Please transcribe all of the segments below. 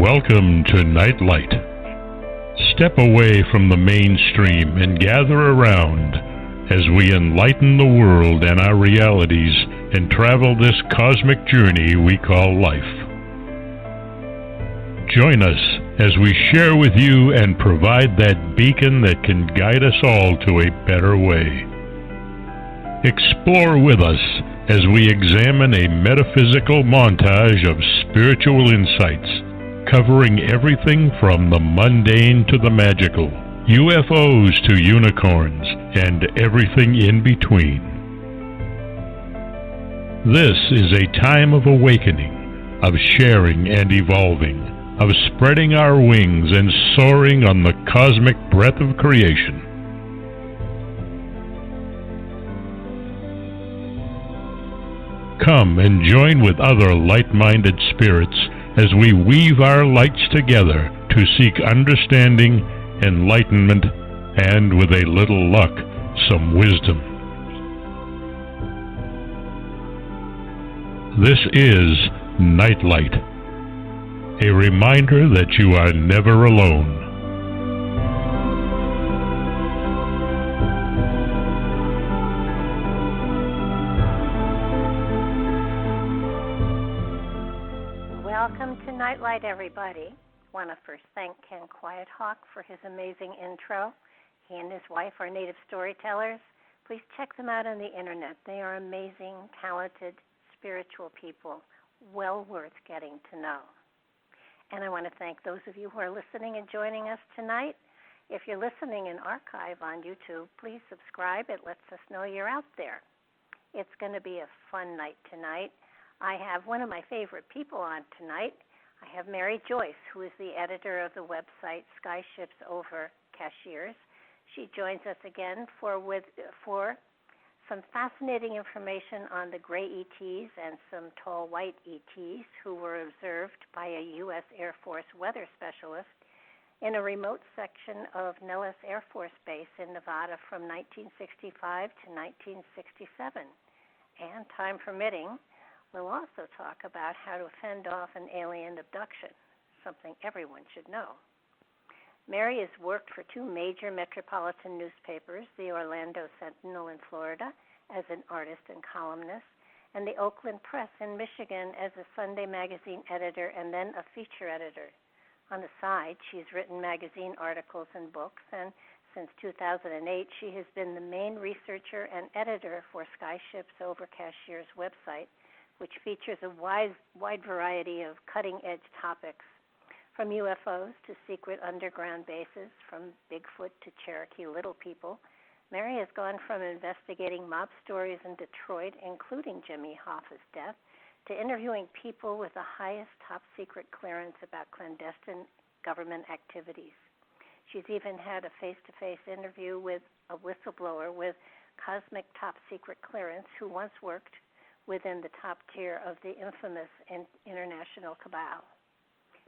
Welcome to Nightlight. Step away from the mainstream and gather around as we enlighten the world and our realities and travel this cosmic journey we call life. Join us as we share with you and provide that beacon that can guide us all to a better way. Explore with us as we examine a metaphysical montage of spiritual insights, covering everything from the mundane to the magical, UFOs to unicorns, and everything in between. This is a time of awakening, of sharing and evolving, of spreading our wings and soaring on the cosmic breath of creation. Come and join with other light-minded spirits as we weave our lights together to seek understanding, enlightenment, and, with a little luck, some wisdom. This is Nightlight, a reminder that you are never alone. Welcome to Nightlight, everybody. I want to first thank Ken Quiethawk for his amazing intro. He and his wife are native storytellers. Please check them out on the internet. They are amazing, talented, spiritual people, well worth getting to know. And I want to thank those of you who are listening and joining us tonight. If you're listening in archive on YouTube, please subscribe. It lets us know you're out there. It's going to be a fun night tonight. I have one of my favorite people on tonight. I have Mary Joyce, who is the editor of the website Skyships Over Cashiers. She joins us again for some fascinating information on the gray ETs and some tall white ETs who were observed by a U.S. Air Force weather specialist in a remote section of Nellis Air Force Base in Nevada from 1965 to 1967. And time permitting, we'll also talk about how to fend off an alien abduction, something everyone should know. Mary has worked for two major metropolitan newspapers, the Orlando Sentinel in Florida as an artist and columnist, and the Oakland Press in Michigan as a Sunday magazine editor and then a feature editor. On the side, she's written magazine articles and books, and since 2008, she has been the main researcher and editor for Skyships Over Cashiers website, which features a wide variety of cutting-edge topics, from UFOs to secret underground bases, from Bigfoot to Cherokee Little People. Mary has gone from investigating mob stories in Detroit, including Jimmy Hoffa's death, to interviewing people with the highest top-secret clearance about clandestine government activities. She's even had a face-to-face interview with a whistleblower with cosmic top-secret clearance who once worked within the top tier of the infamous international cabal.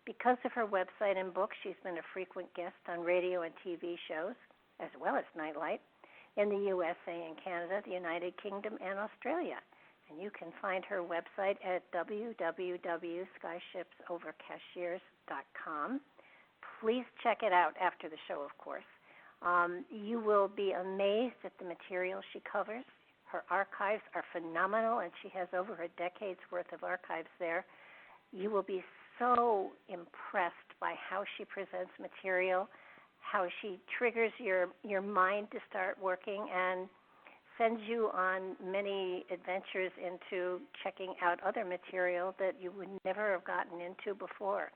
Because of her website and books, she's been a frequent guest on radio and TV shows, as well as Nightlight, in the USA and Canada, the United Kingdom, and Australia. And you can find her website at www.skyshipsovercashiers.com. Please check it out after the show, of course. You will be amazed at the material she covers. Her archives are phenomenal, and she has over a decade's worth of archives there. You will be so impressed by how she presents material, how she triggers your mind to start working and sends you on many adventures into checking out other material that you would never have gotten into before.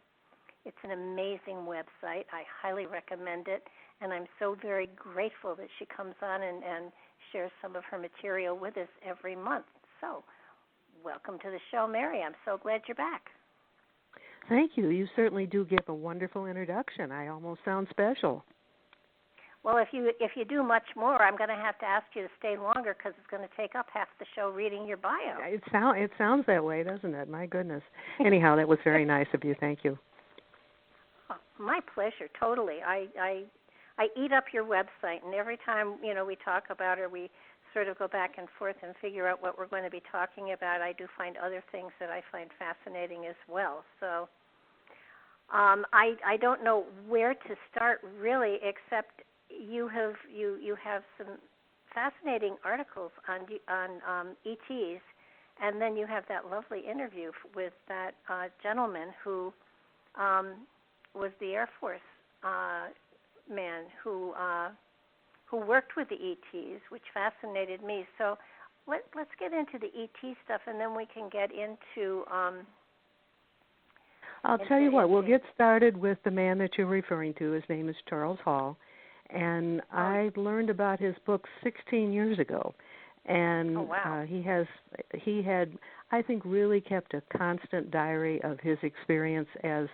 It's an amazing website. I highly recommend it, and I'm so very grateful that she comes on and shares some of her material with us every month. So, welcome to the show, Mary. I'm so glad you're back. Thank you. You certainly do give a wonderful introduction. I almost sound special. Well, if you do much more, I'm going to have to ask you to stay longer because it's going to take up half the show reading your bio. It sounds that way, doesn't it? My goodness. Anyhow, that was very nice of you. Thank you. Oh, my pleasure. Totally. I eat up your website, and every time we talk about it, we sort of go back and forth and figure out what we're going to be talking about. I do find other things that I find fascinating as well. So I don't know where to start really, except you have some fascinating articles on ETs, and then you have that lovely interview with that gentleman who was the Air Force man who worked with the ETs, which fascinated me. So let's get into the ET stuff, and then we can get into. I'll tell you what. We'll get started with the man that you're referring to. His name is Charles Hall, and I learned about his book 16 years ago. And he had, I think, really kept a constant diary of his experience as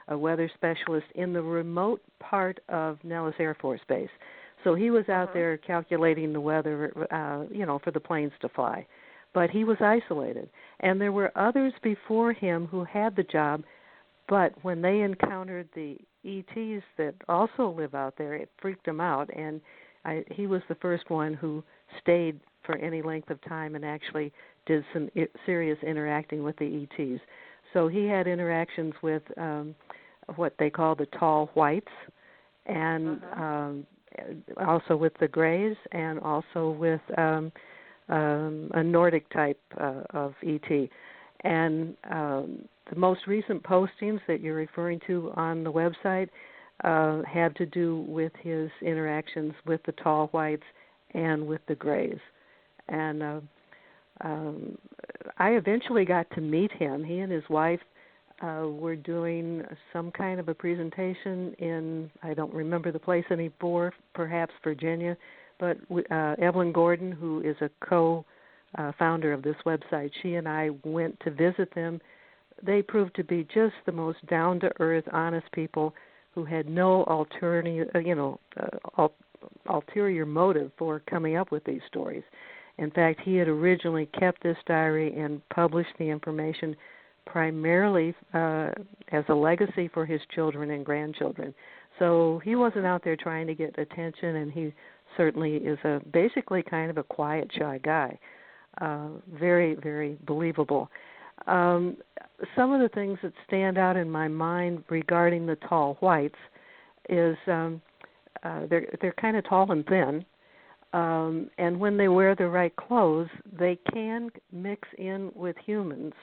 a weather specialist in the remote part of Nellis Air Force Base. So he was out there calculating the weather, for the planes to fly. But he was isolated. And there were others before him who had the job, but when they encountered the ETs that also live out there, it freaked them out. And he was the first one who stayed for any length of time and actually did some serious interacting with the ETs. So he had interactions with what they call the tall whites, and also with the grays, and also with a Nordic type of ET. And the most recent postings that you're referring to on the website had to do with his interactions with the tall whites and with the grays. And I eventually got to meet him. He and his wife were doing some kind of a presentation in, I don't remember the place anymore, perhaps Virginia, but Evelyn Gordon, who is a co-founder of this website, she and I went to visit them. They proved to be just the most down-to-earth, honest people who had no ulterior motive for coming up with these stories. In fact, he had originally kept this diary and published the information primarily as a legacy for his children and grandchildren. So he wasn't out there trying to get attention, and he certainly is basically kind of a quiet, shy guy. Very, very believable. Some of the things that stand out in my mind regarding the tall whites is they're kind of tall and thin. And when they wear the right clothes, they can mix in with humans,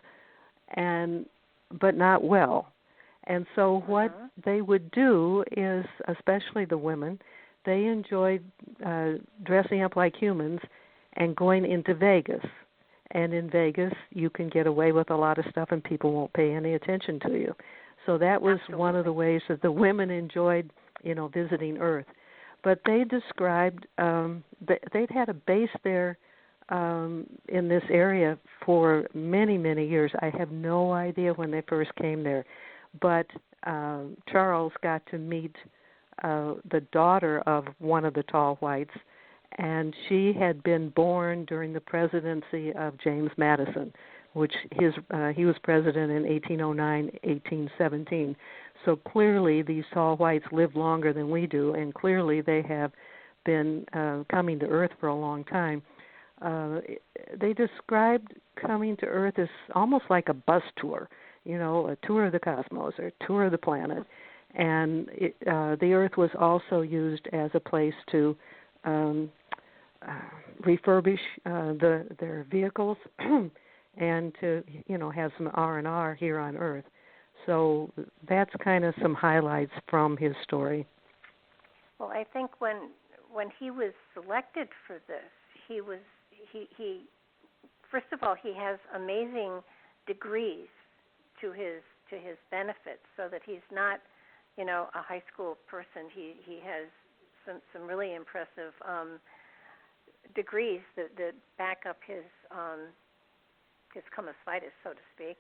but not well. And so what they would do is, especially the women, they enjoyed dressing up like humans and going into Vegas. And in Vegas, you can get away with a lot of stuff and people won't pay any attention to you. So that was one of the ways that the women enjoyed, visiting Earth. But they described they'd had a base there in this area for many, many years. I have no idea when they first came there. But Charles got to meet the daughter of one of the tall whites, and she had been born during the presidency of James Madison, which he was president in 1809, 1817. So clearly these tall whites lived longer than we do, and clearly they have been coming to Earth for a long time. They described coming to Earth as almost like a bus tour, a tour of the cosmos or a tour of the planet. And the Earth was also used as a place to refurbish their vehicles and to, have some R&R here on Earth. So that's kind of some highlights from his story. Well, I think when he was selected for this, he first of all, he has amazing degrees to his benefits, so that he's not, a high school person. He has some really impressive degrees that back up his comositis, so to speak.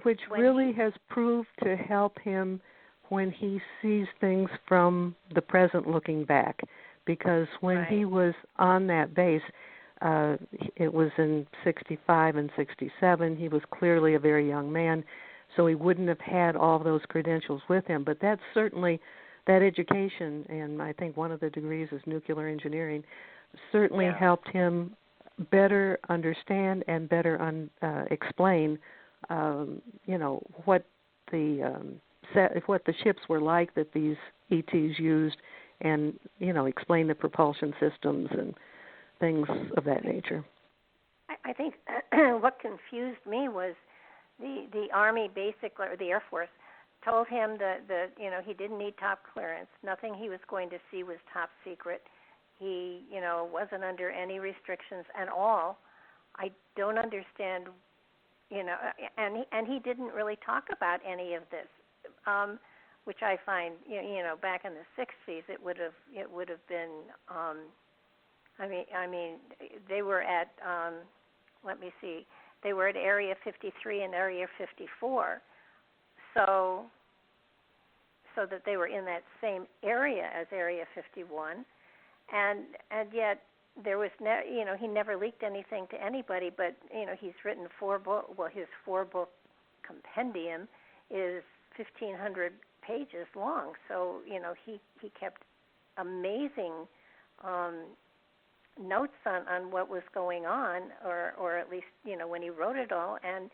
Which really has proved to help him when he sees things from the present looking back. Because when he was on that base, it was in 65 and 67, he was clearly a very young man, so he wouldn't have had all those credentials with him. But that's certainly, that education, and I think one of the degrees is nuclear engineering, certainly helped him better understand and better explain, what the what the ships were like that these ETs used, and explain the propulsion systems and things of that nature. I think what confused me was the Army, basically, or the Air Force, told him that he didn't need top clearance. Nothing he was going to see was top secret. He wasn't under any restrictions at all. I don't understand, and he didn't really talk about any of this, which I find back in the 60s it would have been. I mean, they were at let me see, they were at Area 53 and Area 54, so that they were in that same area as Area 51, and yet there was he never leaked anything to anybody, but he's written 4 books. Well, his 4-book compendium is 1,500 pages long, so he kept amazing notes on what was going on, or at least when he wrote it all. And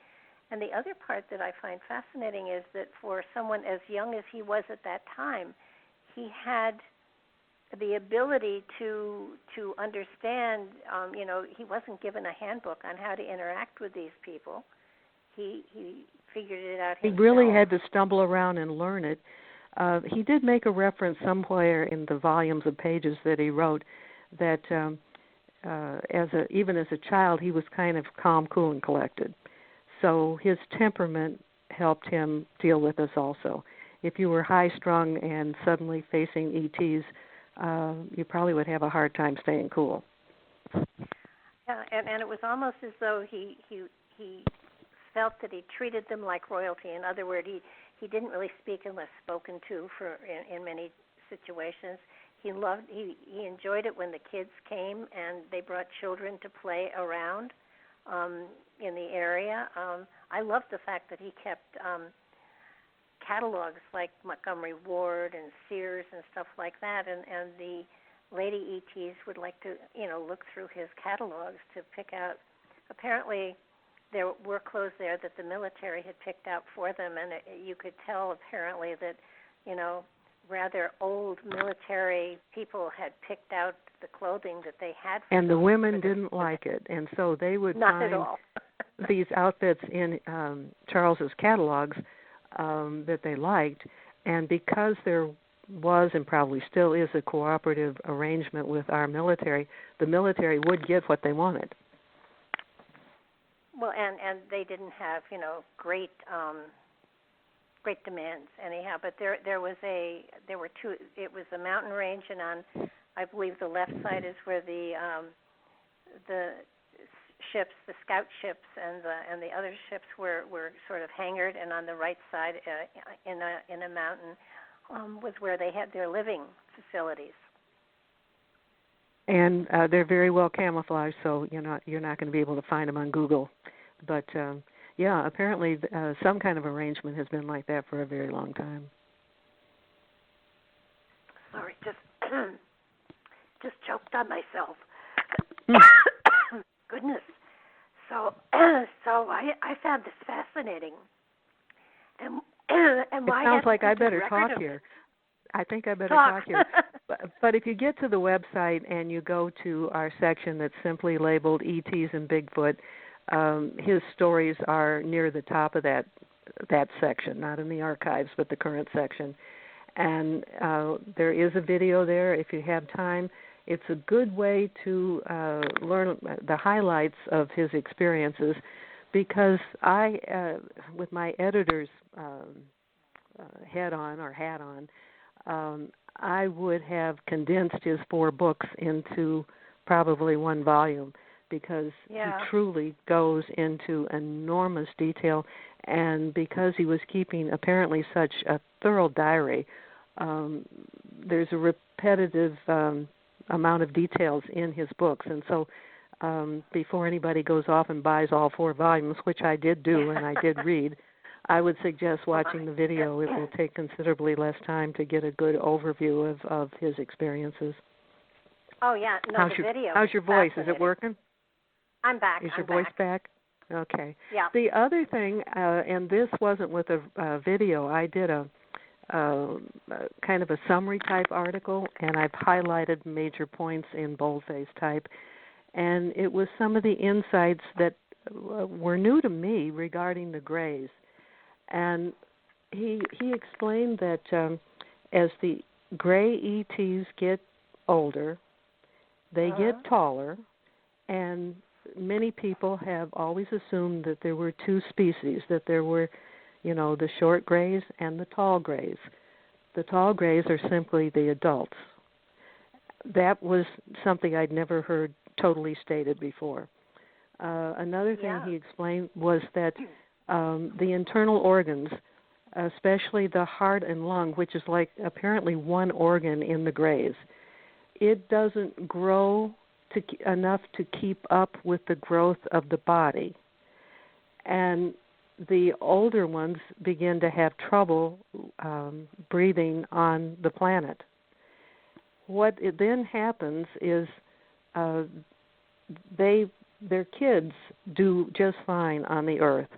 the other part that I find fascinating is that for someone as young as he was at that time, he had the ability to understand. He wasn't given a handbook on how to interact with these people. He figured it out himself. He really had to stumble around and learn it. He did make a reference somewhere in the volumes of pages that he wrote that even as a child, he was kind of calm, cool, and collected. So his temperament helped him deal with us also. If you were high-strung and suddenly facing ETs, you probably would have a hard time staying cool. Yeah, and it was almost as though he felt that he treated them like royalty. In other words, he didn't really speak unless spoken to in many situations. He enjoyed it when the kids came and they brought children to play around in the area. I loved the fact that he kept catalogs like Montgomery Ward and Sears and stuff like that, and the lady ETs would like to look through his catalogs to pick out. Apparently, there were clothes there that the military had picked out for them, and you could tell apparently that rather old military people had picked out the clothing that they had for and the them, women didn't like it, and so they would find these outfits in Charles's catalogs that they liked, and because there was and probably still is a cooperative arrangement with our military, the military would get what they wanted. Well, and they didn't have great demands anyhow, but there were two. It was a mountain range, and on I believe the left side is where the ships, the scout ships, and the other ships were sort of hangared, and on the right side in a mountain was where they had their living facilities. And they're very well camouflaged, so you're not going to be able to find them on Google. But yeah, apparently some kind of arrangement has been like that for a very long time. Sorry, just choked on myself. Goodness. So I found this fascinating. And why it sounds like I better talk here. I think I better talk here. But if you get to the website and you go to our section that's simply labeled ETs and Bigfoot, his stories are near the top of that section, not in the archives, but the current section. And there is a video there if you have time. It's a good way to learn the highlights of his experiences, because I, with my editor's hat on, I would have condensed his 4 books into probably one volume, because he truly goes into enormous detail, and because he was keeping apparently such a thorough diary, there's a repetitive amount of details in his books. And so before anybody goes off and buys all 4 volumes, which I did do and I did read, I would suggest watching the video. It will take considerably less time to get a good overview of his experiences. Oh, yeah. No, the video. How's your voice? Is it working? I'm back. Is your voice back? Okay. Yeah. The other thing, and this wasn't with a video, I did kind of a summary type article, and I've highlighted major points in boldface type. And it was some of the insights that were new to me regarding the Greys. And he explained that as the Gray ETs get older, they get taller, and many people have always assumed that there were two species, that there were, the short Greys and the tall Greys. The tall Greys are simply the adults. That was something I'd never heard totally stated before. Another thing he explained was that the internal organs, especially the heart and lung, which is like apparently one organ in the Greys, it doesn't grow enough to keep up with the growth of the body. And the older ones begin to have trouble breathing on the planet. What it then happens is their kids do just fine on the earth,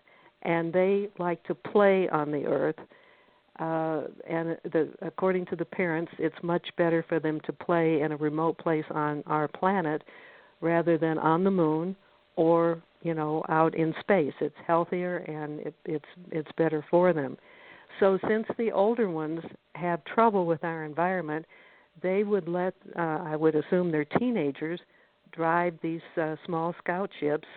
and they like to play on the earth. And according to the parents, it's much better for them to play in a remote place on our planet rather than on the moon or out in space. It's healthier and it's better for them. So since the older ones have trouble with our environment, they would let, I would assume, their teenagers drive these small scout ships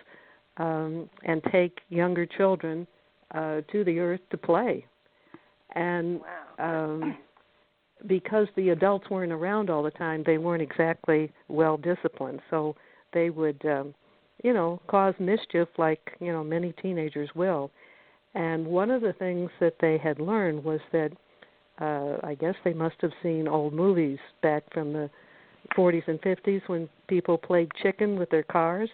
and take younger children to the earth to play. And because the adults weren't around all the time, they weren't exactly well disciplined. So they would, cause mischief like, many teenagers will. And one of the things that they had learned was that I guess they must have seen old movies back from the 40s and 50s when people played chicken with their cars.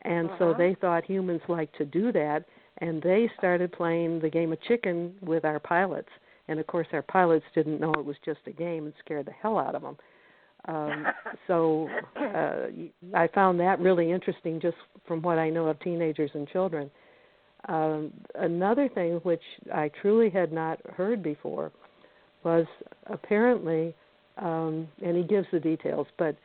And so they thought humans liked to do that, and they started playing the game of chicken with our pilots. And, of course, our pilots didn't know it was just a game and scared the hell out of them. So I found that really interesting just from what I know of teenagers and children. Another thing which I truly had not heard before was apparently, and he gives the details, but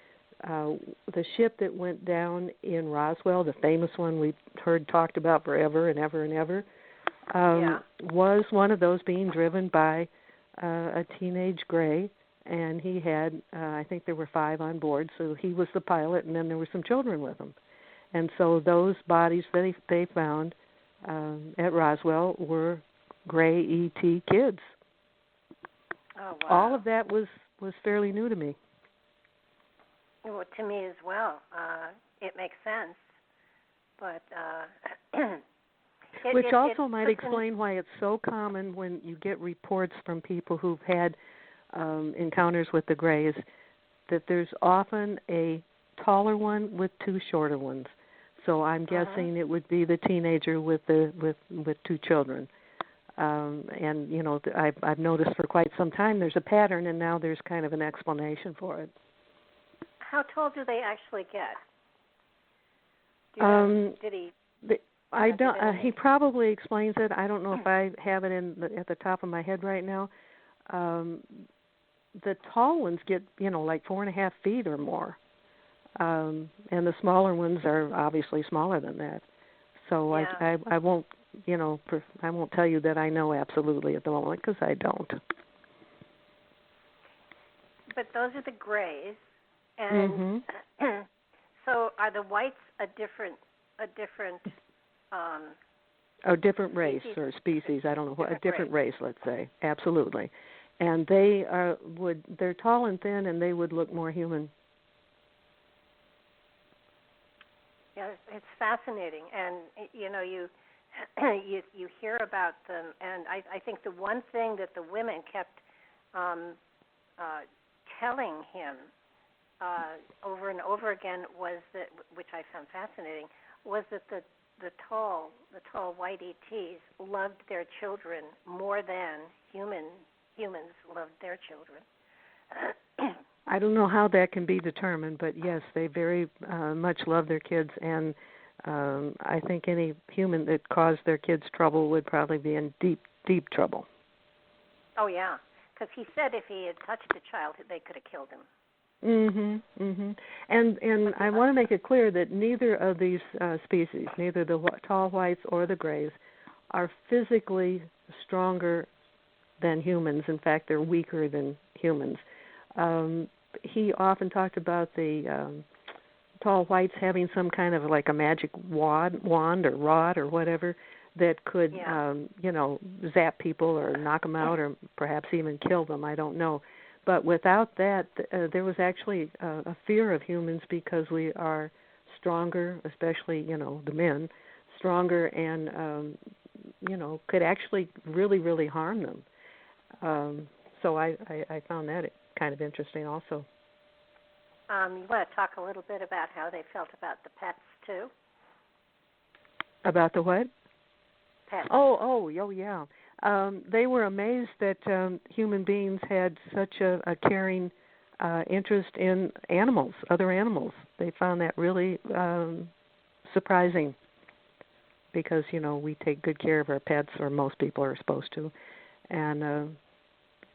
the ship that went down in Roswell, the famous one we've heard talked about forever and ever and ever, was one of those being driven by a teenage Gray, and he had, I think there were 5 on board, so he was the pilot, and then there were some children with him. And so those bodies that they found at Roswell were Gray ET kids. Oh, wow. All of that was fairly new to me. Well, to me as well. It makes sense. But which also might explain why it's so common when you get reports from people who've had encounters with the Greys, that there's often a taller one with 2 shorter ones. So I'm guessing it would be the teenager with 2 children. And I've noticed for quite some time there's a pattern, and now there's kind of an explanation for it. How tall do they actually get? Did he? I don't. He probably explains it. I don't know if I have it at the top of my head right now. The tall ones get like 4.5 feet or more, and the smaller ones are obviously smaller than that. So I won't. I won't tell you that I know absolutely at the moment because I don't. But those are the Greys, and so are the whites a different different race or species? I don't know what, a different race, let's say. Absolutely, and they're tall and thin, and they would look more human. Yeah, it's fascinating, and you hear about them, and I think the one thing that the women kept telling him over and over again was that, which I found fascinating, was that the tall white ETs loved their children more than humans loved their children. I don't know how that can be determined, but yes, they very much love their kids, and I think any human that caused their kids trouble would probably be in deep, deep trouble. Oh, yeah. Because he said if he had touched a child, they could have killed him. And I want to make it clear that neither of these species, neither the tall whites or the grays, are physically stronger than humans. In fact, they're weaker than humans. He often talked about the tall whites having some kind of like a magic wand or rod or whatever that could, zap people or knock them out or perhaps even kill them. I don't know. But without that, there was actually a fear of humans because we are stronger, especially, the men, stronger and, could actually really, really harm them. So I found that kind of interesting also. You want to talk a little bit about how they felt about the pets, too? About the what? Pets. Oh, yeah. They were amazed that human beings had such a caring interest in animals, other animals. They found that really surprising because, we take good care of our pets, or most people are supposed to, and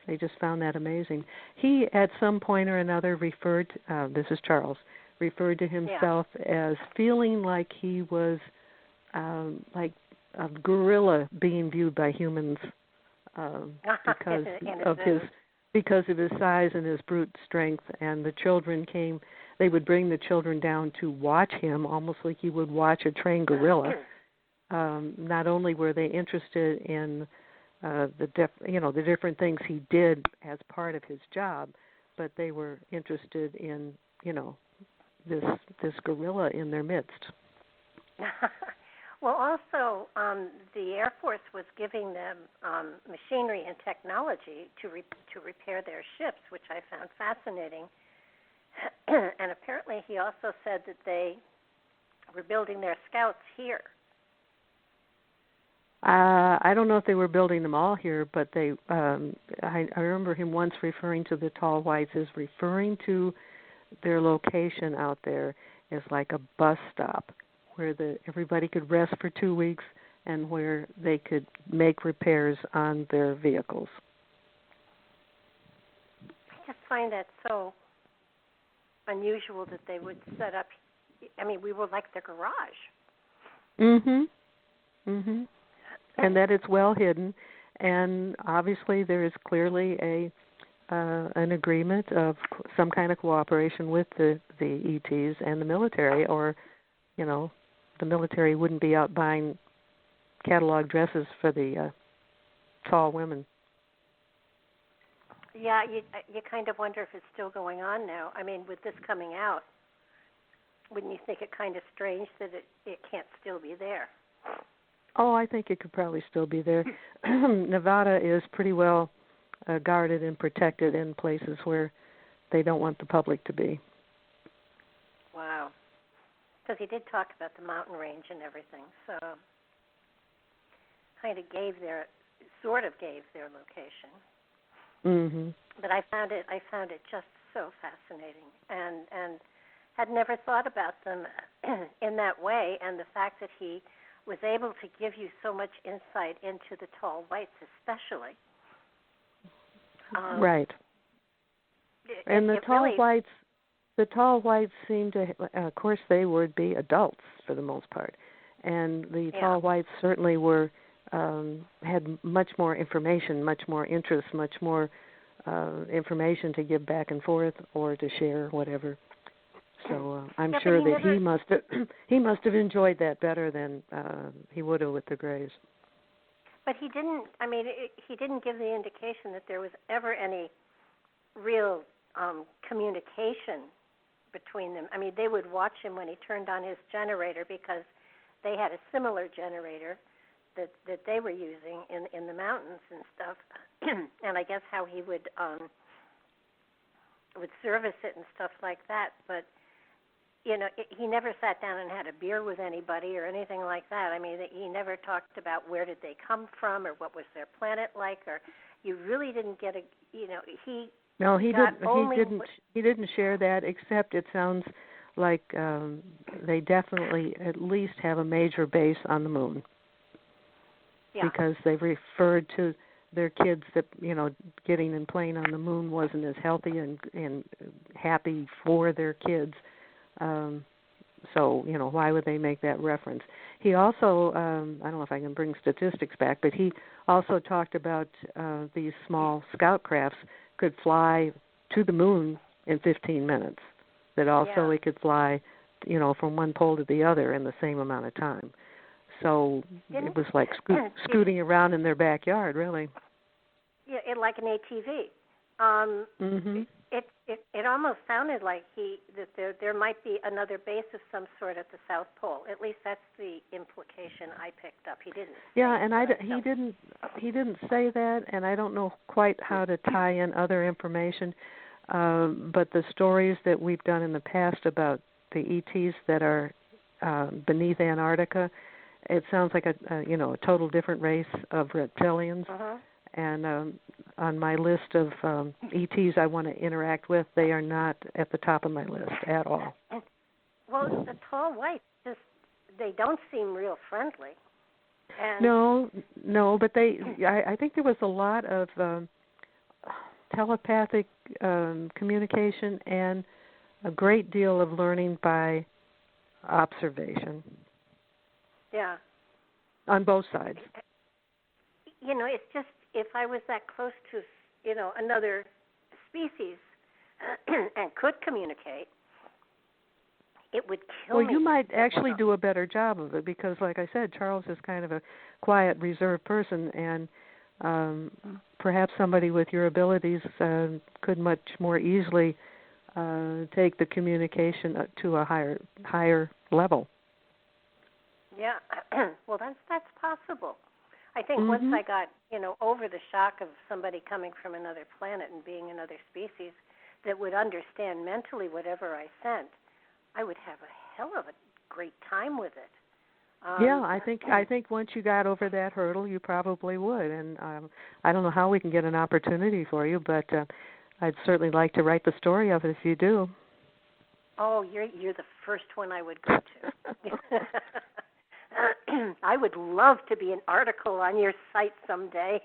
they just found that amazing. He, at some point or another, this is Charles, referred to himself as feeling like he was like a gorilla being viewed by humans because of his size and his brute strength. And the children they would bring the children down to watch him, almost like you would watch a trained gorilla. Not only were they interested in the different things he did as part of his job, but they were interested in, this gorilla in their midst. Well, also, the Air Force was giving them machinery and technology to repair their ships, which I found fascinating. And apparently he also said that they were building their scouts here. I don't know if they were building them all here, but I remember him once referring to the tall whites as referring to their location out there as like a bus stop where everybody could rest for 2 weeks and where they could make repairs on their vehicles. I just find that so unusual that they would set up. We were like the garage. And that it's well hidden, and obviously there is clearly an agreement of some kind of cooperation with the ETs and the military, or the military wouldn't be out buying catalog dresses for the tall women. Yeah, you kind of wonder if it's still going on now. With this coming out, wouldn't you think it kind of strange that it can't still be there? Oh, I think it could probably still be there. Nevada is pretty well guarded and protected in places where they don't want the public to be. Wow. Because he did talk about the mountain range and everything, so kind of sort of gave their location. But I found it just so fascinating, and had never thought about them in that way, and the fact that he was able to give you so much insight into the tall whites, especially. Right. And the tall whites seem to, of course, they would be adults for the most part, and the tall whites certainly had much more information, much more interest, much more information to give back and forth or to share, whatever. So I'm sure that he must have enjoyed that better than he would have with the Greys. But he didn't. He didn't give the indication that there was ever any real communication between them. They would watch him when he turned on his generator because they had a similar generator that they were using in the mountains and stuff. And I guess how he would service it and stuff like that, but. He never sat down and had a beer with anybody or anything like that. He never talked about where did they come from or what was their planet like, or you really didn't get he didn't share that, except it sounds like they definitely at least have a major base on the moon. Yeah. Because they referred to their kids that getting and playing on the moon wasn't as healthy and happy for their kids. So why would they make that reference? He also I don't know if I can bring statistics back, but he also talked about these small scout crafts could fly to the moon in 15 minutes. That also it could fly from one pole to the other in the same amount of time. So it was like scooting around in their backyard, really. Yeah, like an ATV. It almost sounded like that there might be another base of some sort at the South Pole. At least that's the implication I picked up. He didn't. Yeah, and he didn't say that, and I don't know quite how to tie in other information. But the stories that we've done in the past about the ETs that are beneath Antarctica, it sounds like a total different race of reptilians. And on my list of ETs I want to interact with, they are not at the top of my list at all. Well, the tall whites they don't seem real friendly. And no, but I think there was a lot of telepathic communication and a great deal of learning by observation. Yeah. On both sides. It's just if I was that close to, another species and could communicate, it would kill me. Well, you might actually do a better job of it because, like I said, Charles is kind of a quiet, reserved person, and perhaps somebody with your abilities could much more easily take the communication to a higher level. Yeah, well, that's possible. I think once I got, over the shock of somebody coming from another planet and being another species that would understand mentally whatever I sent, I would have a hell of a great time with it. I think once you got over that hurdle, you probably would. And I don't know how we can get an opportunity for you, but I'd certainly like to write the story of it if you do. Oh, you're the first one I would go to. I would love to be an article on your site someday.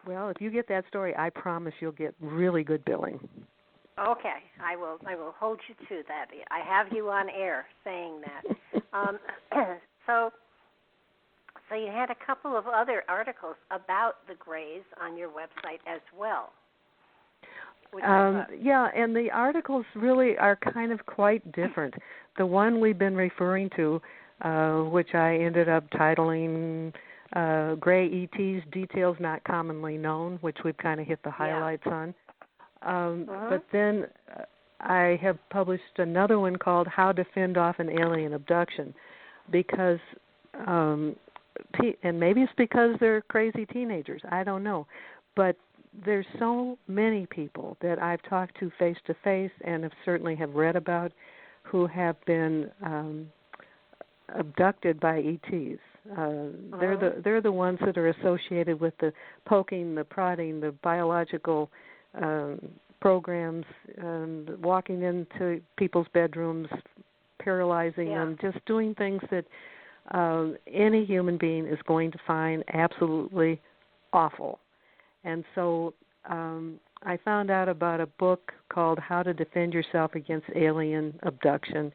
Well, if you get that story, I promise you'll get really good billing. Okay, I will hold you to that. I have you on air saying that. So you had a couple of other articles about the Greys on your website as well. Yeah, and the articles really are kind of quite different. The one we've been referring to, which I ended up titling Gray ETs, Details Not Commonly Known, which we've kind of hit the highlights on. But then I have published another one called How to Fend Off an Alien Abduction, because, and maybe it's because they're crazy teenagers, I don't know, but there's so many people that I've talked to face-to-face and certainly have read about who have been abducted by ETs. They're the ones that are associated with the poking, the prodding, the biological programs, walking into people's bedrooms, paralyzing them, just doing things that any human being is going to find absolutely awful. And so I found out about a book called How to Defend Yourself Against Alien Abduction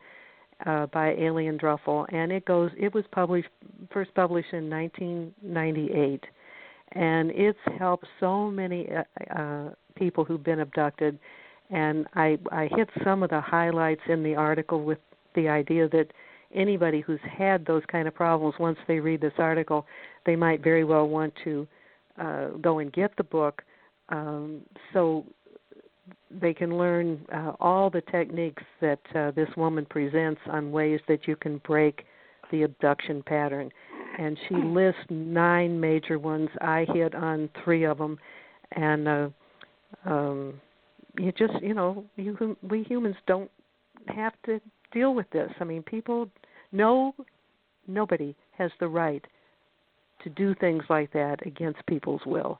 by Alien Druffel, and it was first published in 1998, and it's helped so many people who've been abducted. And I hit some of the highlights in the article with the idea that anybody who's had those kind of problems, once they read this article, they might very well want to go and get the book so they can learn all the techniques that this woman presents on ways that you can break the abduction pattern. And she lists 9 major ones. I hit on 3 of them. And we humans don't have to deal with this. I mean, nobody has the right to do things like that against people's will.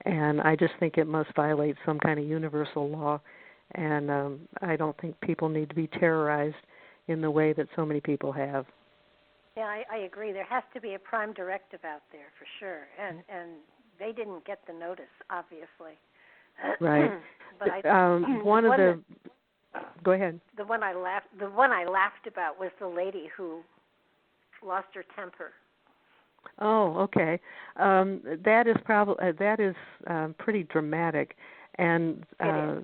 And I just think it must violate some kind of universal law. And I don't think people need to be terrorized in the way that so many people have. Yeah, I agree. There has to be a prime directive out there for sure. And they didn't get the notice, obviously. Right. But I go ahead. The one I laughed about was the lady who lost her temper. Oh, okay. That is pretty dramatic. And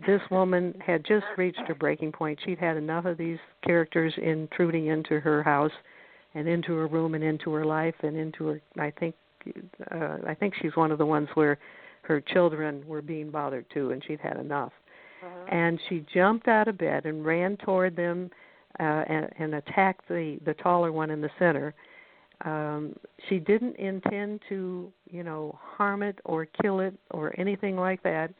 this woman had just reached her breaking point. She'd had enough of these characters intruding into her house and into her room and into her life and into her. I think she's one of the ones where her children were being bothered too, and she'd had enough. And she jumped out of bed and ran toward them and attacked the taller one in the center. She didn't intend to, harm it or kill it or anything like that.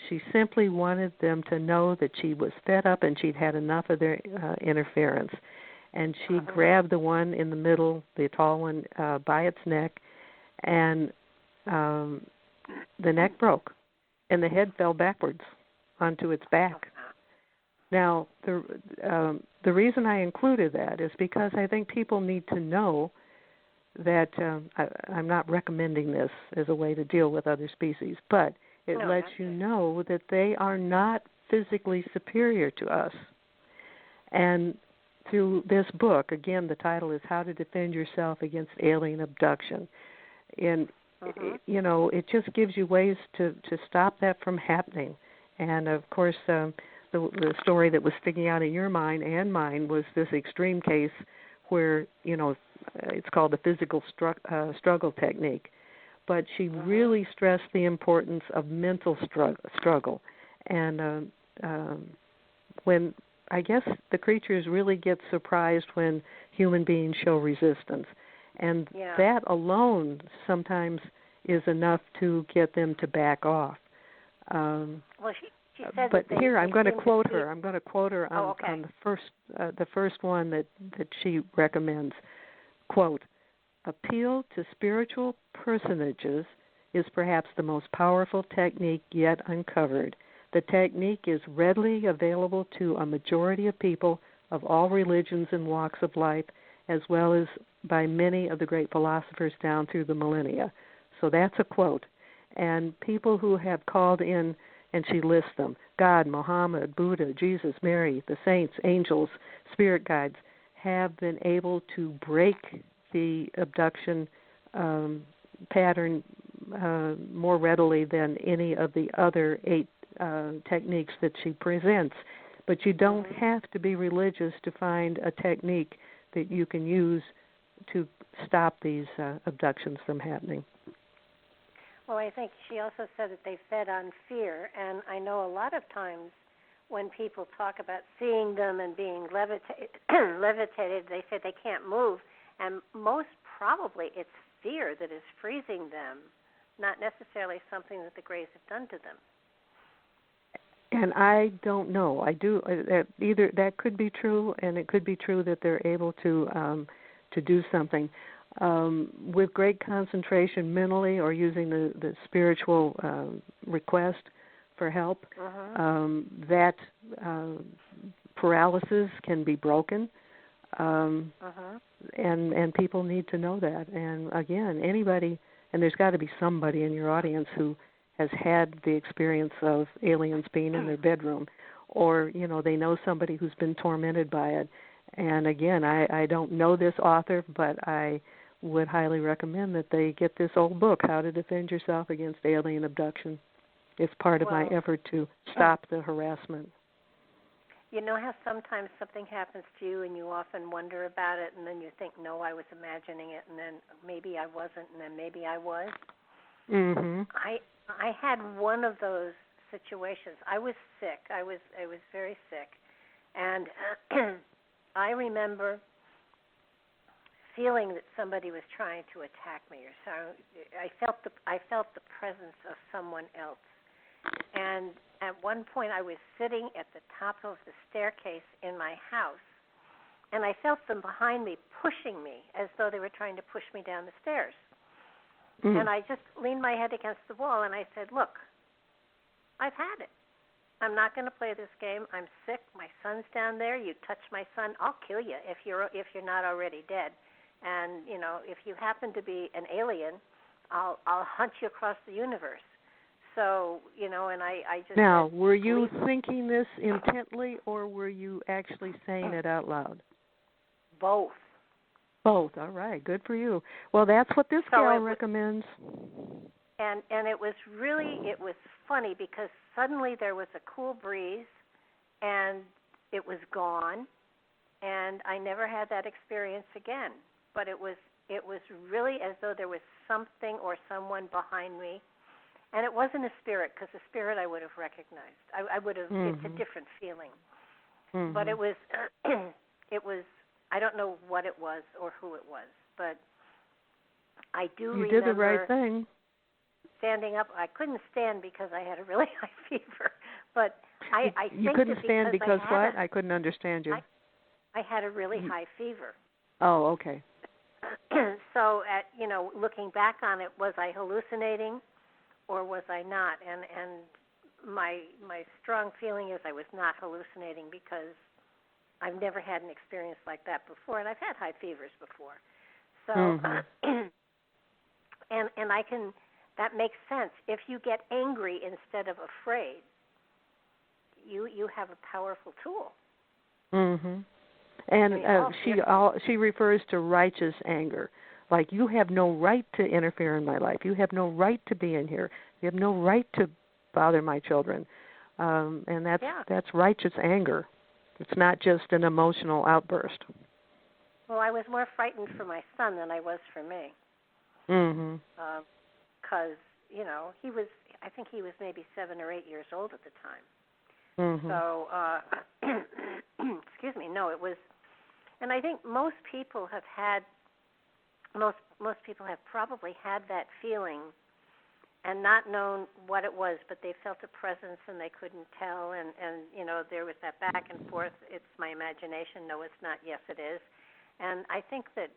She simply wanted them to know that she was fed up and she'd had enough of their interference. And she grabbed the one in the middle, the tall one, by its neck, and the neck broke, and the head fell backwards onto its back. Now, the reason I included that is because I think people need to know that I'm not recommending this as a way to deal with other species, but it lets you know that they are not physically superior to us. And through this book, again, the title is How to Defend Yourself Against Alien Abduction. And, it just gives you ways to stop that from happening. And, of course, the story that was sticking out in your mind and mine was this extreme case where, it's called the physical struggle technique. But she really stressed the importance of mental struggle. And when I guess the creatures really get surprised when human beings show resistance. And that alone sometimes is enough to get them to back off. She said but here I'm going to quote her. I'm going to quote her on the first one that she recommends. Quote, "Appeal to spiritual personages is perhaps the most powerful technique yet uncovered. The technique is readily available to a majority of people of all religions and walks of life, as well as by many of the great philosophers down through the millennia." So that's a quote. And people who have called in, and she lists them, God, Muhammad, Buddha, Jesus, Mary, the saints, angels, spirit guides, have been able to break the abduction pattern more readily than any of the other 8 techniques that she presents. But you don't have to be religious to find a technique that you can use to stop these abductions from happening. Well, I think she also said that they fed on fear, and I know a lot of times when people talk about seeing them and being levitated, they say they can't move, and most probably it's fear that is freezing them, not necessarily something that the Greys have done to them. And I don't know. I do either that could be true, and it could be true that they're able to do something with great concentration mentally, or using the spiritual request for help. That paralysis can be broken, and people need to know that. And again, anybody, and there's got to be somebody in your audience who has had the experience of aliens being in their bedroom, or they know somebody who's been tormented by it. And again, I don't know this author, but I would highly recommend that they get this old book, How to Defend Yourself Against Alien Abduction. It's part of my effort to stop the harassment. You know how sometimes something happens to you and you often wonder about it, and then you think, no, I was imagining it, and then maybe I wasn't, and then maybe I was? I had one of those situations. I was sick. I was very sick. And I remember feeling that somebody was trying to attack me, or so I felt the presence of someone else. And at one point I was sitting at the top of the staircase in my house, and I felt them behind me pushing me as though they were trying to push me down the stairs. And I just leaned my head against the wall and I said, look, I've had it. I'm not going to play this game. I'm sick. My son's down there. You touch my son, I'll kill you if you're not already dead. And, if you happen to be an alien, I'll hunt you across the universe. So, and I just... Now, were you thinking this intently, or were you actually saying it out loud? Both. Both. All right. Good for you. Well, that's what this gal recommends. And it was funny because suddenly there was a cool breeze, and it was gone, and I never had that experience again. But it was really as though there was something or someone behind me. And it wasn't a spirit, because a spirit I would have recognized. I would have. It's a different feeling. But it was, I don't know what it was or who it was, but I do remember. You did the right thing. Standing up. I couldn't stand because I had a really high fever. But I think you couldn't stand because what? I couldn't understand you. I had a really high fever. Oh, okay. So, looking back on it, was I hallucinating? Or was I not? And my strong feeling is I was not hallucinating, because I've never had an experience like that before, and I've had high fevers before. So, and I can, that makes sense. If you get angry instead of afraid, you have a powerful tool. And she refers to righteous anger. Like, you have no right to interfere in my life. You have no right to be in here. You have no right to bother my children. And that's righteous anger. It's not just an emotional outburst. Well, I was more frightened for my son than I was for me. Because, I think he was maybe 7 or 8 years old at the time. So, excuse me, no, it was, and I think most people have probably had that feeling and not known what it was, but they felt a presence and they couldn't tell, and there was that back and forth, it's my imagination, no it's not, yes it is. And I think that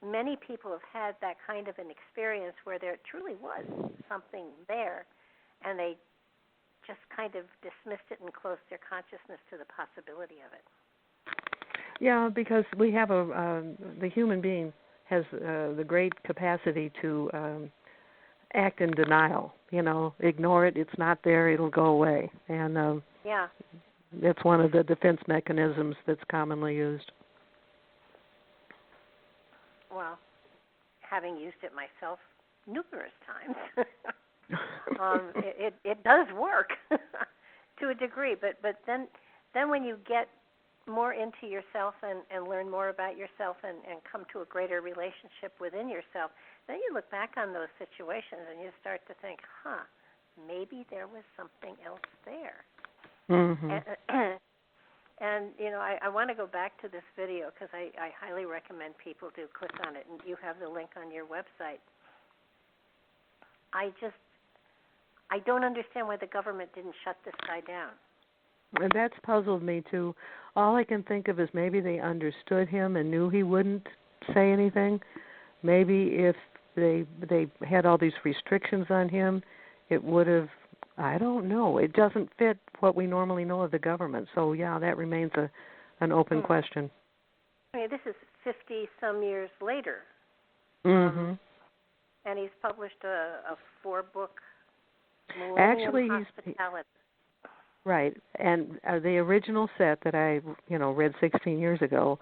many people have had that kind of an experience where there truly was something there, and they just kind of dismissed it and closed their consciousness to the possibility of it. Yeah, because we have the human being has the great capacity to act in denial. Ignore it. It's not there. It'll go away. And it's one of the defense mechanisms that's commonly used. Well, having used it myself numerous times, it does work to a degree. But then when you get more into yourself and learn more about yourself and come to a greater relationship within yourself, then you look back on those situations and you start to think, maybe there was something else there. And I want to go back to this video because I highly recommend people do click on it, and you have the link on your website. I don't understand why the government didn't shut this guy down. And that's puzzled me, too. All I can think of is maybe they understood him and knew he wouldn't say anything. Maybe if they had all these restrictions on him, it would have, I don't know. It doesn't fit what we normally know of the government. So, yeah, that remains an open question. I mean, this is 50-some years later. And he's published a 4-book Actually, Hospitality. Right, and the original set that I, read 16 years ago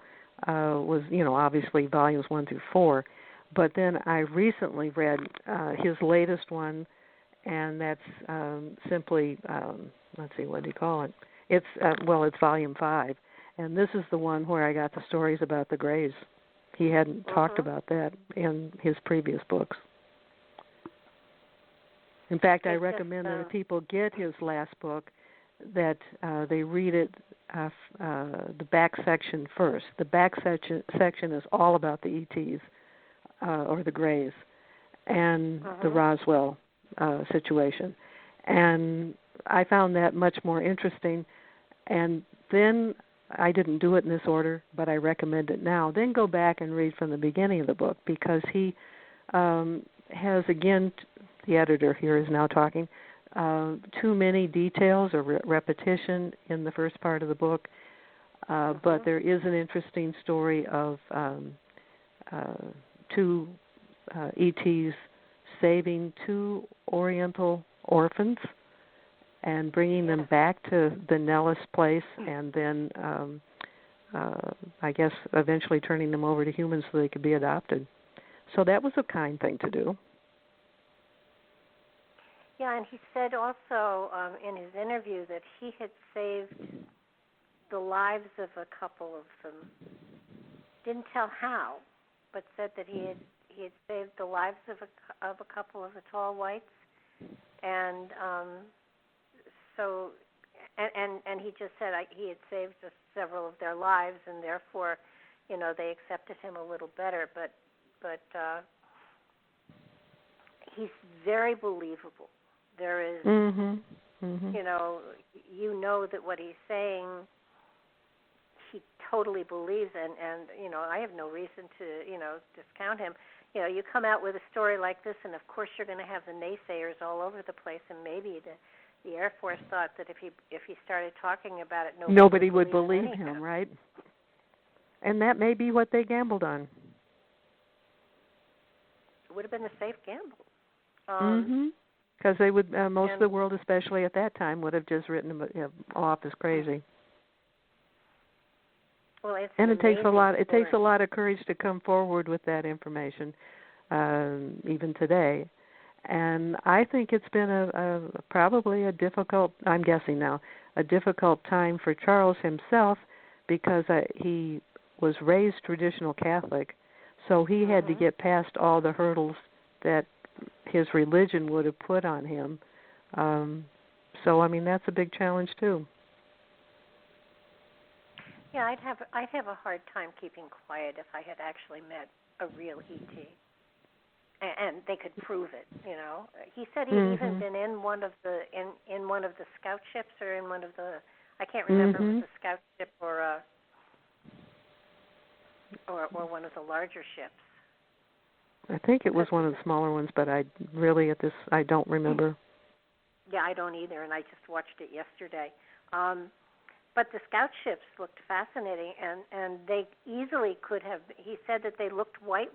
was, obviously volumes 1 through 4. But then I recently read his latest one, and that's simply, let's see, what do you call it? It's it's volume 5, and this is the one where I got the stories about the Greys. He hadn't talked about that in his previous books. In fact, I recommend that if people get his last book, that they read it, the back section first. The back section is all about the ETs, or the Greys, and the Roswell situation. And I found that much more interesting. And then I didn't do it in this order, but I recommend it now. Then go back and read from the beginning of the book, because he has, again, the editor here is now talking, too many details or repetition in the first part of the book, but there is an interesting story of two ETs saving 2 Oriental orphans and bringing them back to the Nellis place, and then I guess eventually turning them over to humans so they could be adopted. So that was a kind thing to do. Yeah, and he said also in his interview that he had saved the lives of a couple of them. Didn't tell how, but said that he had saved the lives of a couple of the tall whites, and so and he just said he had saved several of their lives, and therefore, they accepted him a little better. But he's very believable. There is, that what he's saying, he totally believes, and I have no reason to, discount him. You come out with a story like this, and of course you're going to have the naysayers all over the place, and maybe the Air Force thought that if he started talking about it, nobody would believe him, right? And that may be what they gambled on. It would have been a safe gamble. Because they would, most of the world, especially at that time, would have just written him off as crazy. Well, it's and it takes a lot. It story. takes a lot of courage to come forward with that information, even today. And I think it's been probably a difficult. I'm guessing now a difficult time for Charles himself, because he was raised traditional Catholic, so he had to get past all the hurdles that his religion would have put on him. So I mean, that's a big challenge too. Yeah, I'd have a hard time keeping quiet if I had actually met a real ET, and they could prove it. He said he'd even been in one of the in one of the scout ships, or in one of the, I can't remember if it was a scout ship or one of the larger ships. I think it was one of the smaller ones, but I don't remember. Yeah, I don't either, and I just watched it yesterday. But the scout ships looked fascinating, and they easily could have. He said that they looked white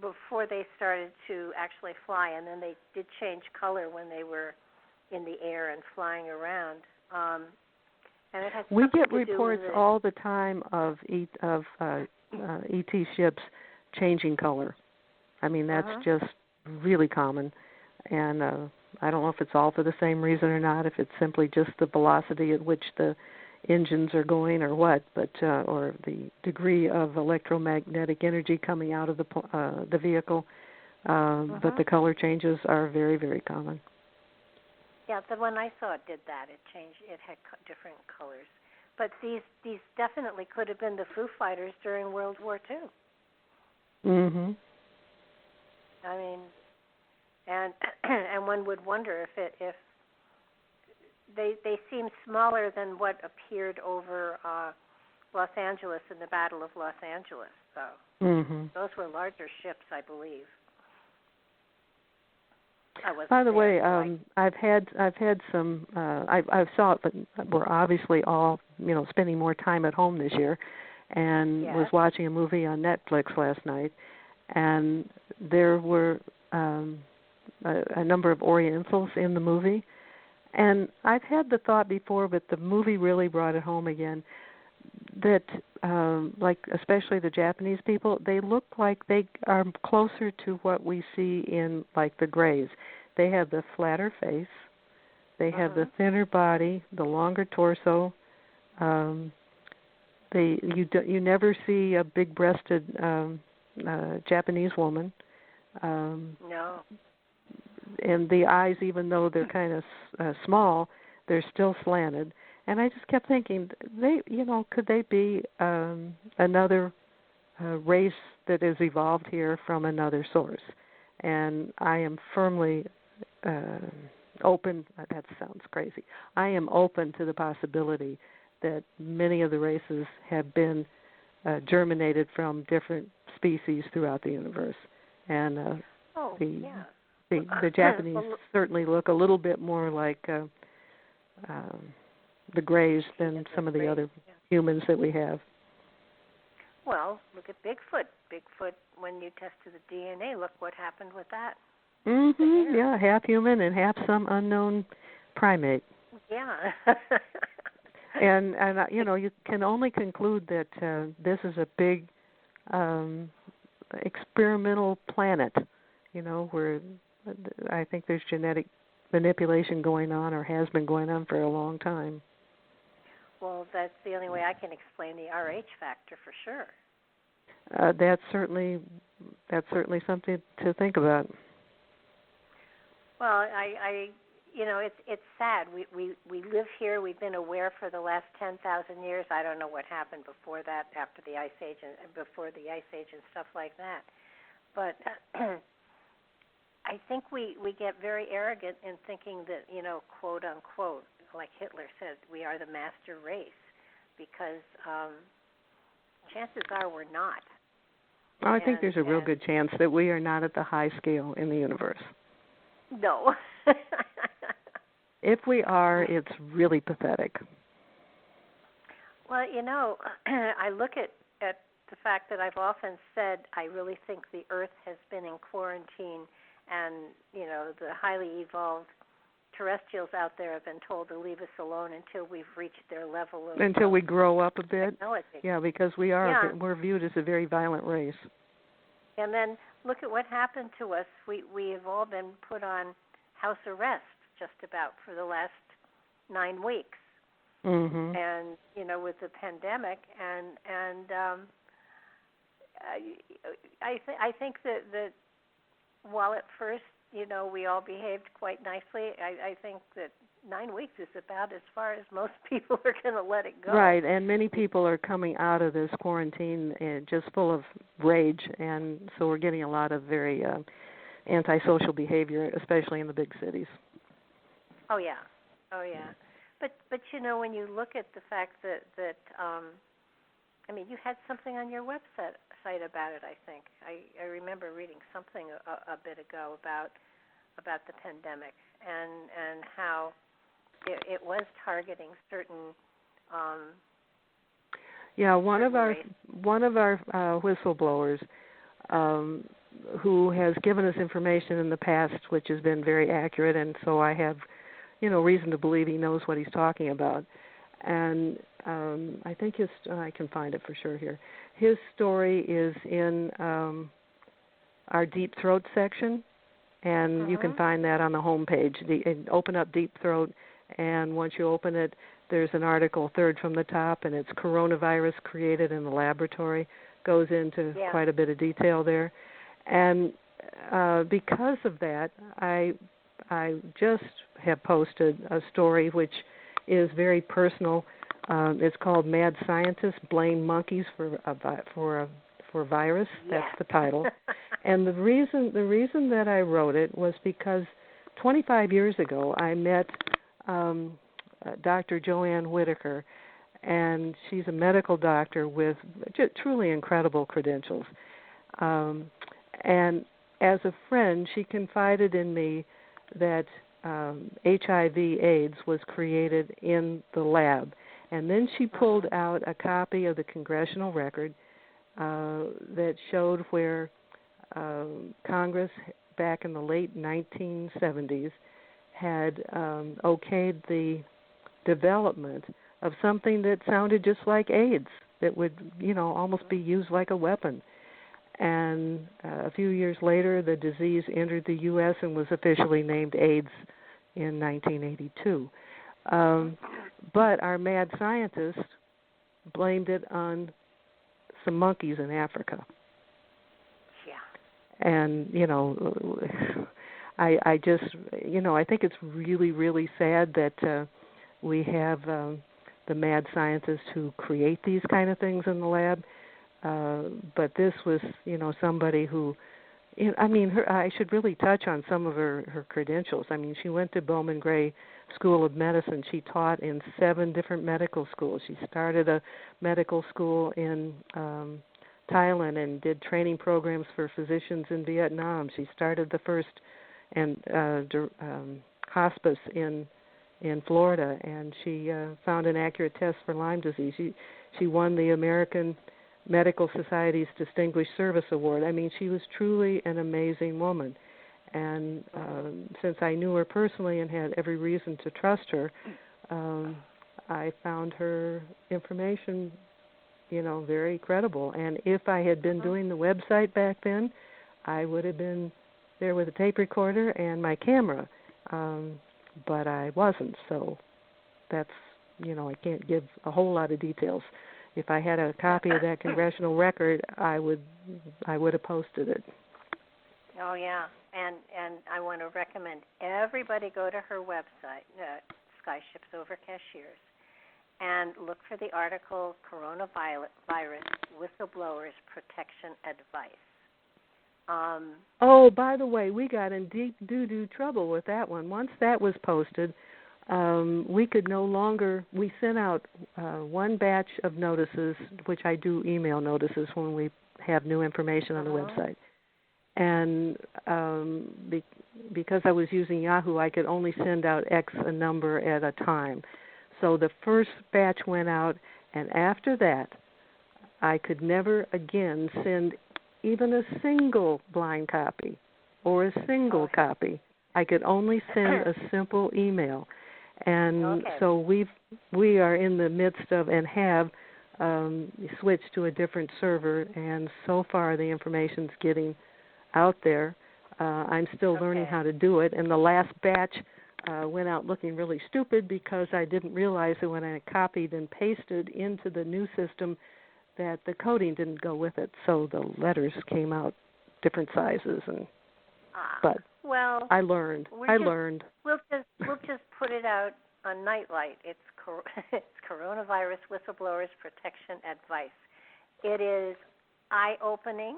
before they started to actually fly, and then they did change color when they were in the air and flying around. And it has we get to reports do with all the time of ET ships changing color. I mean, that's just really common, and I don't know if it's all for the same reason or not, if it's simply just the velocity at which the engines are going or what, but or the degree of electromagnetic energy coming out of the vehicle. But the color changes are very, very common. Yeah, the one I saw did that. It changed. It had different colors. But these definitely could have been the Foo Fighters during World War II. I mean, and one would wonder if they seem smaller than what appeared over Los Angeles in the Battle of Los Angeles. So those were larger ships, I believe. By the way, I've had some. I've saw it, but we're obviously all spending more time at home this year, and was watching a movie on Netflix last night, and there were a number of Orientals in the movie, and I've had the thought before, but the movie really brought it home again, that like especially the Japanese people, they look like they are closer to what we see in like the Greys. They have the flatter face, they have the thinner body, the longer torso. You never see a big-breasted Japanese woman. No. And the eyes, even though they're kind of small, they're still slanted. And I just kept thinking, could they be another race that has evolved here from another source? And I am firmly open. That sounds crazy. I am open to the possibility that many of the races have been germinated from different species throughout the universe. And the Japanese certainly look a little bit more like the Greys than some of the other humans that we have. Well, look at Bigfoot. Bigfoot, when you tested the DNA, look what happened with that. Mm-hmm. Yeah, half human and half some unknown primate. Yeah. and you can only conclude that this is a big experimental planet, where I think there's genetic manipulation going on, or has been going on for a long time. Well, that's the only way I can explain the RH factor for sure. That's certainly something to think about. Well, it's sad. We live here. We've been aware for the last 10,000 years. I don't know what happened before that, after the Ice Age and before the Ice Age and stuff like that. But I think we get very arrogant in thinking that, quote unquote, like Hitler said, we are the master race, because chances are we're not. I think there's a real good chance that we are not at the high scale in the universe. No. If we are, it's really pathetic. Well, I look at the fact that I've often said I really think the Earth has been in quarantine, and, the highly evolved terrestrials out there have been told to leave us alone until we've reached their level of until we grow up a bit. Technology. Yeah, because we're viewed as a very violent race. And then look at what happened to us. We have all been put on house arrest just about for the last 9 weeks. Mm-hmm. And with the pandemic, and I think that while at first we all behaved quite nicely, I think that 9 weeks is about as far as most people are going to let it go. Right, and many people are coming out of this quarantine just full of rage, and so we're getting a lot of very antisocial behavior, especially in the big cities. Oh yeah. But when you look at the fact that you had something on your website about it. I think I remember reading something a bit ago about the pandemic and how it was targeting certain. One of our whistleblowers who has given us information in the past, which has been very accurate, and so I have, reason to believe he knows what he's talking about. And I think I can find it for sure here. His story is in our Deep Throat section, and you can find that on the home page. Open up Deep Throat, and once you open it, there's an article, third from the top, and it's coronavirus created in the laboratory. Goes into quite a bit of detail there. And because of that, I just have posted a story which is very personal. It's called "Mad Scientists Blame Monkeys for Virus." That's the title. And the reason that I wrote it was because 25 years ago I met Dr. Joanne Whitaker, and she's a medical doctor with truly incredible credentials. And as a friend, she confided in me that HIV/AIDS was created in the lab. And then she pulled out a copy of the congressional record that showed where Congress, back in the late 1970s, had okayed the development of something that sounded just like AIDS, that would, almost be used like a weapon. And a few years later, the disease entered the U.S. and was officially named AIDS in 1982. But our mad scientists blamed it on some monkeys in Africa. Yeah. And, I just, I think it's really, really sad that we have the mad scientists who create these kind of things in the lab. But this was, somebody who, I should really touch on some of her credentials. She went to Bowman Gray School of Medicine. She taught in 7 different medical schools. She started a medical school in Thailand and did training programs for physicians in Vietnam. She started the first hospice in Florida, and she found an accurate test for Lyme disease. She won the American Medical Society's Distinguished Service Award. I mean, she was truly an amazing woman. And since I knew her personally and had every reason to trust her, I found her information, very credible. And if I had been doing the website back then, I would have been there with a tape recorder and my camera. But I wasn't, so that's, I can't give a whole lot of details. If I had a copy of that congressional record, I would have posted it. Oh, yeah. And I want to recommend everybody go to her website, Skyships Over Cashiers, and look for the article, Coronavirus Whistleblowers Protection Advice. Oh, by the way, we got in deep doo-doo trouble with that one. Once that was posted, we could no longer, we sent out one batch of notices, which I do email notices when we have new information on the website. And because I was using Yahoo, I could only send out X a number at a time. So the first batch went out, and after that, I could never again send even a single blind copy or a single copy. I could only send a simple email. And so we are in the midst of and have switched to a different server, and so far the information's getting out there. I'm still learning how to do it, and the last batch went out looking really stupid because I didn't realize that when I copied and pasted into the new system that the coding didn't go with it, so the letters came out different sizes. But I learned. We'll just put it out on Nightlight. It's Coronavirus Whistleblowers Protection Advice. It is eye-opening,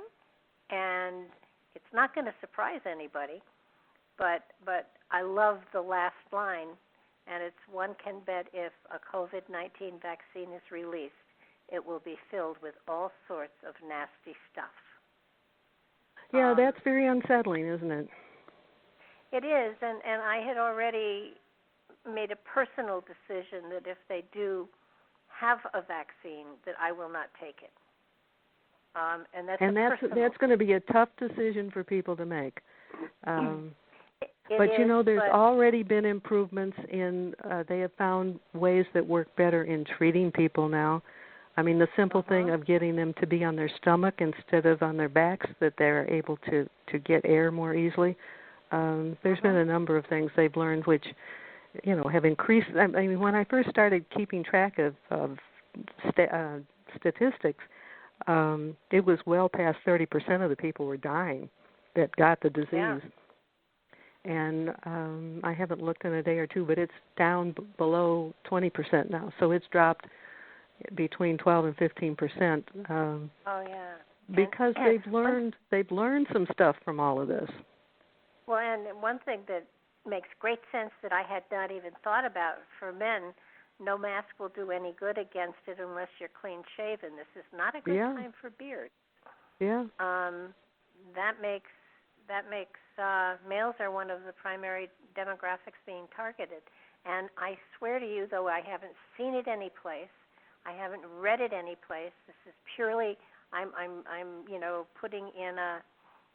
and it's not going to surprise anybody. But I love the last line, and it's one can bet if a COVID-19 vaccine is released, it will be filled with all sorts of nasty stuff. Yeah, that's very unsettling, isn't it? It is, and I had already made a personal decision that if they do have a vaccine, that I will not take it. And that's going to be a tough decision for people to make. But there's already been improvements in. They have found ways that work better in treating people now. I mean, the simple thing of getting them to be on their stomach instead of on their backs, that they're able to get air more easily. There's been a number of things they've learned which, have increased. I mean, when I first started keeping track of statistics, it was well past 30% of the people were dying that got the disease. Yeah. And I haven't looked in a day or two, but it's down below 20% now. So it's dropped between 12 and 15%. Because they've learned some stuff from all of this. Well, and one thing that makes great sense that I had not even thought about for men, no mask will do any good against it unless you're clean shaven. This is not a good time for beards. Yeah. That makes males are one of the primary demographics being targeted. And I swear to you, though I haven't seen it any place, I haven't read it any place. This is purely I'm putting in a.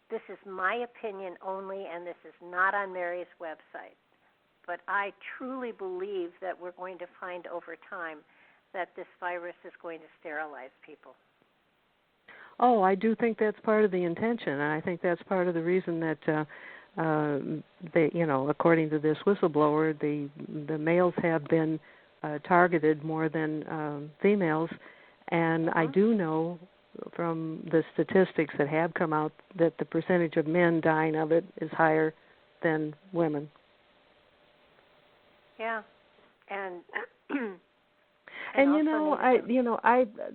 This is my opinion only, and this is not on Mary's website. But I truly believe that we're going to find over time that this virus is going to sterilize people. Oh, I do think that's part of the intention, and I think that's part of the reason that according to this whistleblower, the males have been targeted more than females, and I do know from the statistics that have come out that the percentage of men dying of it is higher than women. Yeah, and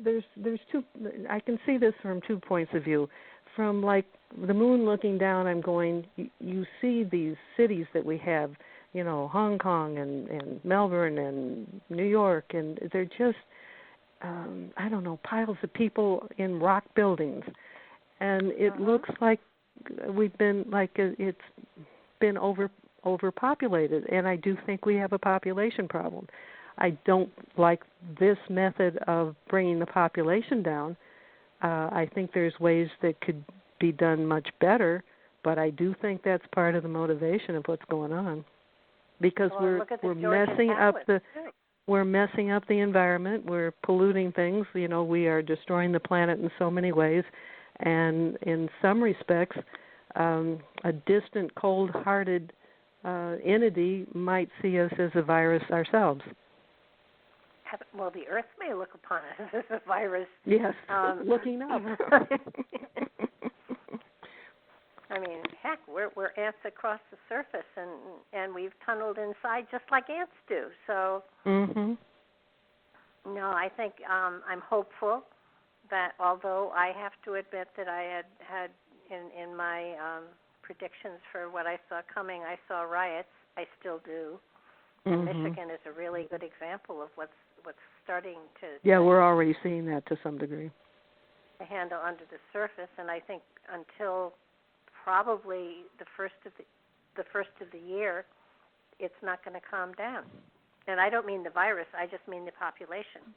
there's two. I can see this from 2 points of view. From like the moon looking down, I'm going. You see these cities that we have, Hong Kong and Melbourne and New York, and they're just, piles of people in rock buildings, and it looks like it's been overpopulated, and I do think we have a population problem. I don't like this method of bringing the population down I think there's ways that could be done much better, but I do think that's part of the motivation of what's going on, because we're messing up the environment, we're polluting things. You know, we are destroying the planet in so many ways, and in some respects, a distant, cold-hearted entity might see us as a virus ourselves. Well, the Earth may look upon us as a virus. Yes, looking up. I mean, heck, we're ants across the surface, and we've tunneled inside just like ants do. So, no, I think I'm hopeful that, although I have to admit that I had in my predictions for what I saw coming, I saw riots. I still do. And Michigan is a really good example of what's starting to. Yeah, we're already seeing that to some degree. To handle under the surface, and I think until probably the first of the year, it's not going to calm down. And I don't mean the virus; I just mean the population.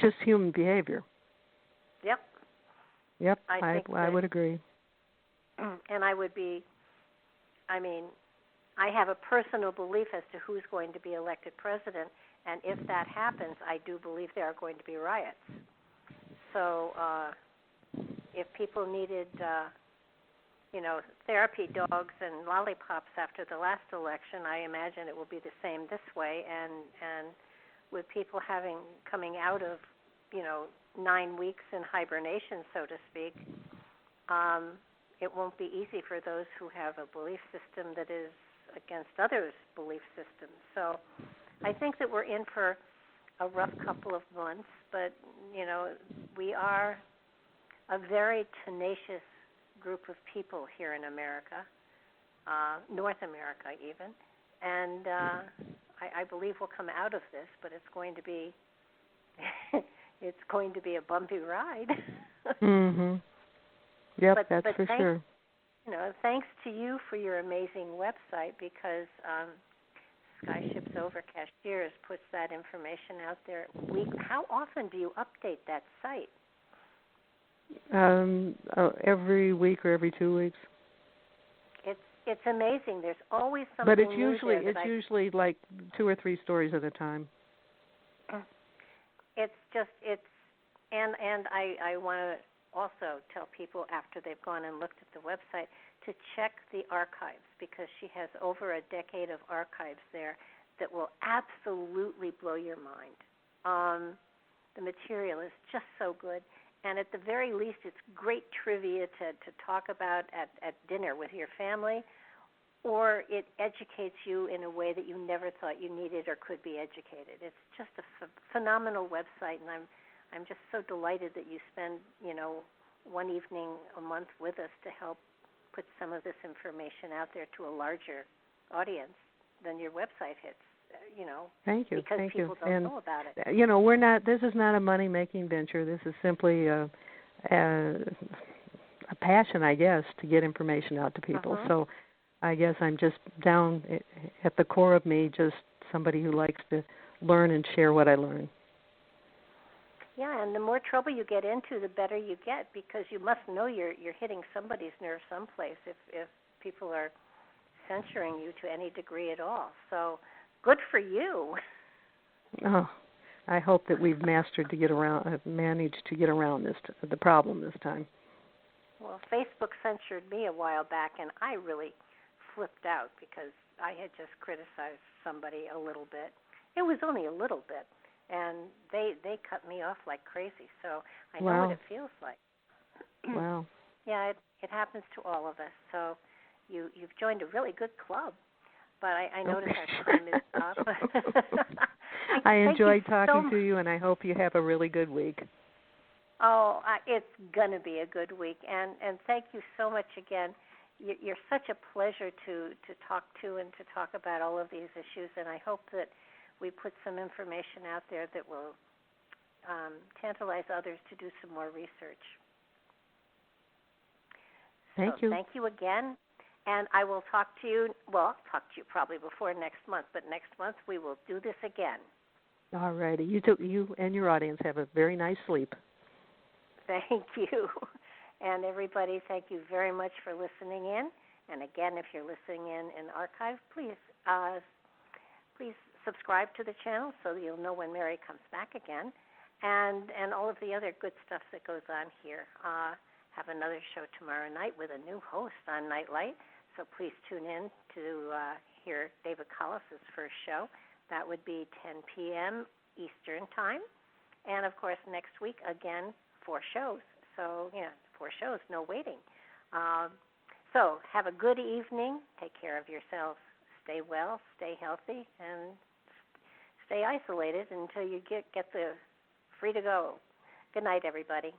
Just human behavior. Yep. Yep, I would agree. And I would be. I mean, I have a personal belief as to who's going to be elected president, and if that happens, I do believe there are going to be riots. So, if people needed, therapy dogs and lollipops after the last election, I imagine it will be the same this way. And with people coming out of, 9 weeks in hibernation, so to speak, it won't be easy for those who have a belief system that is against others' belief systems. So I think that we're in for a rough couple of months, but, we are a very tenacious group of people here in America, North America even, and I believe we'll come out of this, but it's going to be a bumpy ride. Yep, that's for sure. Thanks to you for your amazing website, because Skyships Over Cashiers puts that information out there. How often do you update that site? Every week or every 2 weeks. It's amazing. There's always something. But it's usually like 2 or 3 stories at a time. And I want to also tell people, after they've gone and looked at the website, to check the archives, because she has over a decade of archives there that will absolutely blow your mind. The material is just so good, and at the very least, it's great trivia to talk about at dinner with your family, or it educates you in a way that you never thought you needed or could be educated. It's just a phenomenal website, and I'm just so delighted that you spend, one evening a month with us to help put some of this information out there to a larger audience than your website hits, Thank you. because Thank people you. don't know about it. We're not. This is not a money-making venture. This is simply a passion, I guess, to get information out to people. So I guess I'm just down at the core of me, just somebody who likes to learn and share what I learn. Yeah, and the more trouble you get into, the better you get, because you must know you're hitting somebody's nerve someplace if people are censoring you to any degree at all. So good for you. Oh, I hope that we've managed to get around the problem this time. Well, Facebook censored me a while back, and I really flipped out because I had just criticized somebody a little bit. It was only a little bit. And they cut me off like crazy, so I know what it feels like. Wow. Yeah, it happens to all of us. So you've joined a really good club, but I notice our time is up. I enjoyed talking to you, and I hope you have a really good week. Oh, it's going to be a good week, and thank you so much again. You're such a pleasure to talk to and to talk about all of these issues, and I hope that we put some information out there that will tantalize others to do some more research. Thank you. Thank you again. And I will talk to you, I'll talk to you probably before next month, but next month we will do this again. All righty. You and your audience have a very nice sleep. Thank you. And everybody, thank you very much for listening in. And again, if you're listening in archive, please subscribe to the channel so that you'll know when Mary comes back again, and all of the other good stuff that goes on here. Have another show tomorrow night with a new host on Nightlight, so please tune in to hear David Collis's first show. That would be 10 p.m. Eastern Time. And, of course, next week, again, 4 shows. So, 4 shows, no waiting. So have a good evening. Take care of yourselves. Stay well, stay healthy, and stay isolated until you get the free to go. Good night, everybody.